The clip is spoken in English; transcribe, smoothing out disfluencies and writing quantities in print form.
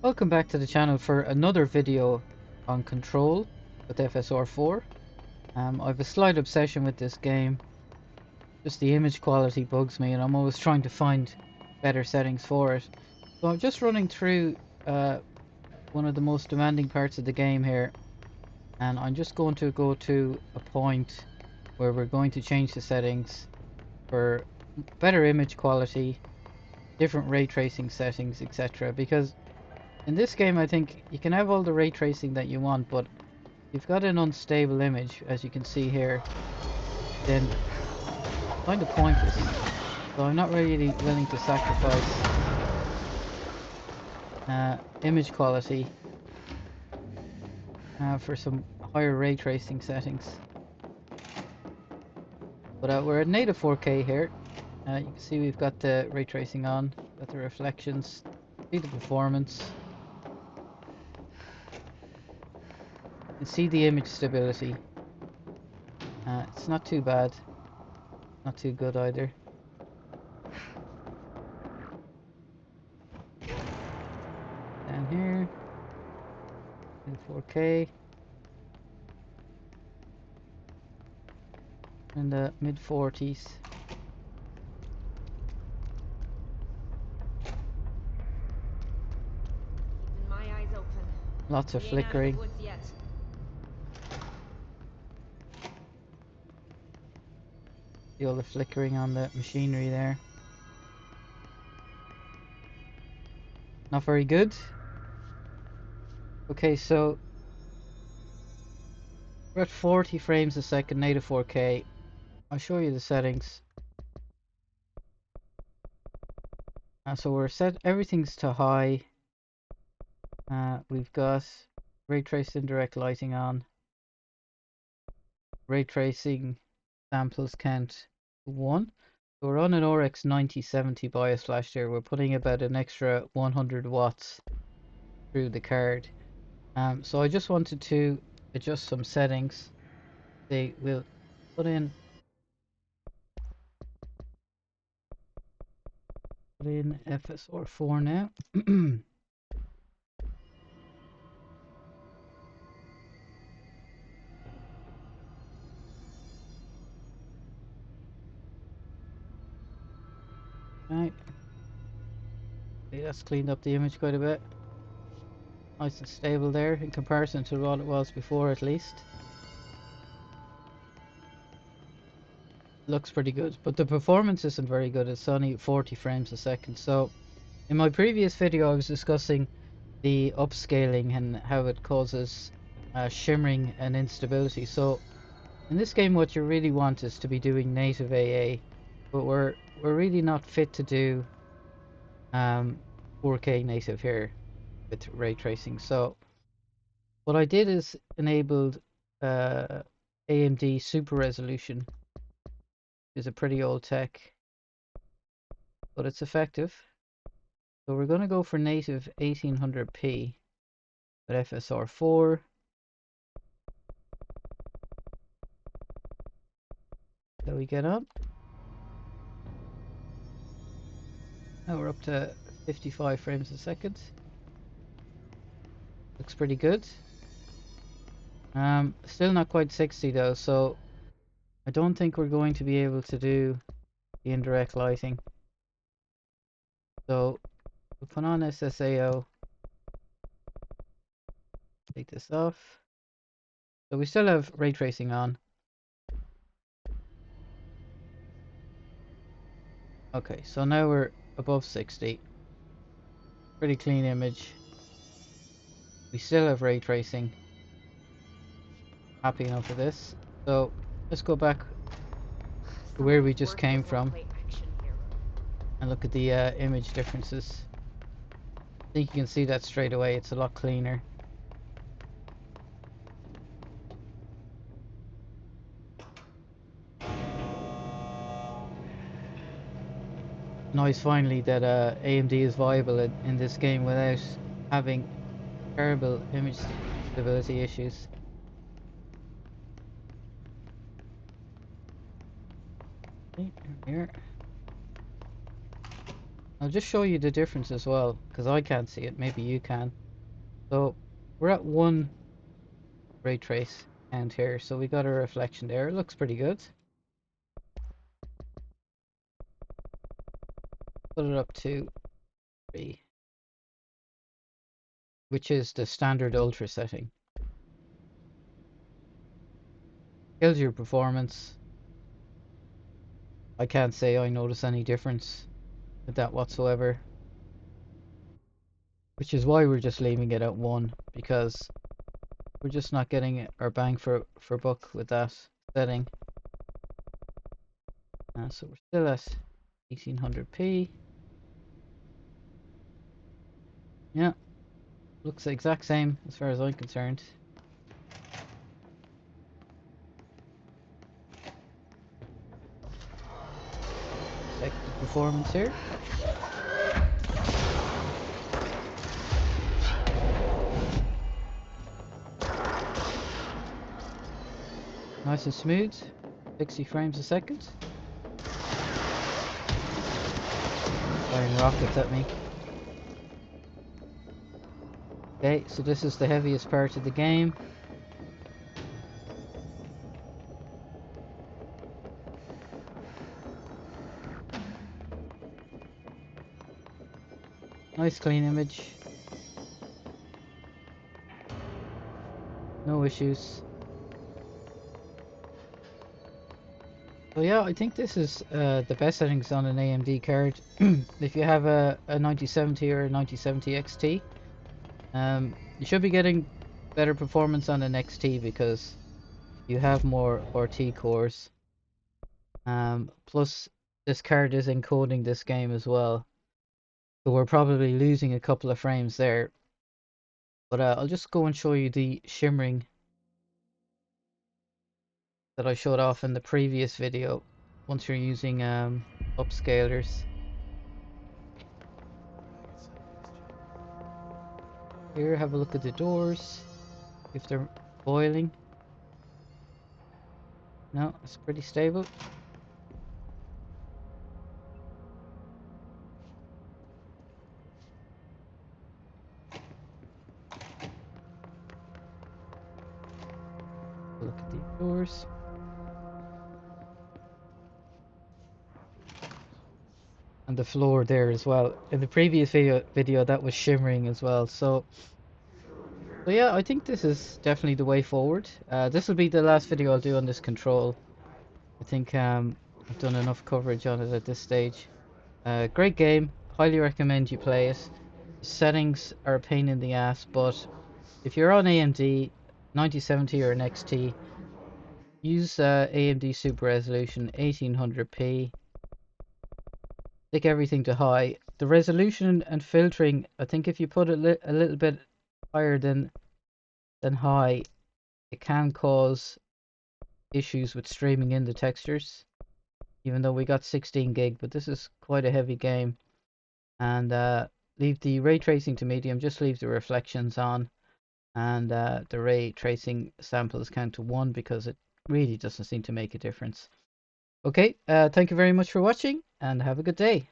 Welcome back to the channel for another video on control with FSR4. I have a slight obsession with this game. Just the image quality bugs me and I'm always trying to find better settings for it. So I'm just running through one of the most demanding parts of the game here, and I'm just going to go to a point where we're going to change the settings for better image quality, different ray tracing settings, etc. Because in this game I think you can have all the ray tracing that you want, but you've got an unstable image, as you can see here, then it's kind of pointless. So I'm not really willing to sacrifice image quality for some higher ray tracing settings. But we're at native 4K here. You can see we've got the ray tracing on, got the reflections, see the performance. You can see the image stability. It's not too bad, not too good either. Down here, in 4K, in the mid 40s. My eyes open. Lots of flickering. See all the flickering on the machinery there. Not very good. Okay, so we're at 40 frames a second, native 4K. I'll show you the settings. So we're set, everything's to high. We've got ray trace indirect lighting on. Ray tracing samples count 1. So we're on an RX 9070 Bios Flashed here. We're putting about an extra 100 watts through the card. So I just wanted to adjust some settings. They will put in FSR4 now. Right. Okay, that's cleaned up the image quite a bit. Nice and stable there in comparison to what it was before, at least. Looks pretty good, but the performance isn't very good. It's only 40 frames a second. So in my previous video I was discussing the upscaling and how it causes shimmering and instability. So in this game what you really want is to be doing native AA, but we're really not fit to do 4K native here with ray tracing. So what I did is enabled AMD super resolution. It's a pretty old tech, but it's effective. So we're going to go for native 1800p with FSR4. So we get up. Now we're up to 55 frames a second. Looks pretty good. Still not quite 60 though, so I don't think we're going to be able to do the indirect lighting. So we'll put on SSAO. Take this off. So we still have ray tracing on. Okay, so now we're above 60. Pretty clean image. We still have ray tracing. Happy enough with this. So let's go back to where we just came from and look at the image differences. I think you can see that straight away. It's a lot cleaner. Nice finally that AMD is viable in this game without having terrible image stability issues. Okay, here. I'll just show you the difference as well, because I can't see it. Maybe you can. So we're at 1 ray trace count here, so we got a reflection there. It looks pretty good. Put it up to 3, which is the standard ultra setting. Kills your performance. I can't say I notice any difference with that whatsoever, which is why we're just leaving it at 1, because we're just not getting our bang for buck with that setting. So we're still at 1800p. Yeah, looks the exact same as far as I'm concerned. Check the performance here. Nice and smooth, 60 frames a second. Firing rockets at me. Okay, so this is the heaviest part of the game. Nice clean image. No issues. So yeah, I think this is the best settings on an AMD card. If you have a 9070 or a 9070 XT, you should be getting better performance on an XT because you have more RT cores. Plus, this card is encoding this game as well, so we're probably losing a couple of frames there. But I'll just go and show you the shimmering that I showed off in the previous video once you're using upscalers. Here, have a look at the doors, if they're boiling. No, it's pretty stable. Look at the doors. And the floor there as well. In the previous video that was shimmering as well. So yeah, I think this is definitely the way forward. This will be the last video I'll do on this control. I think I've done enough coverage on it at this stage. Great game. Highly recommend you play it. The settings are a pain in the ass, but if you're on AMD 9070 or an XT, use AMD Super Resolution 1800p. Stick everything to high. The resolution and filtering, I think if you put it a little bit higher than high, it can cause issues with streaming in the textures. Even though we got 16 gig, but this is quite a heavy game. And leave the ray tracing to medium, just leave the reflections on, and the ray tracing samples count to 1 because it really doesn't seem to make a difference. Okay, thank you very much for watching and have a good day.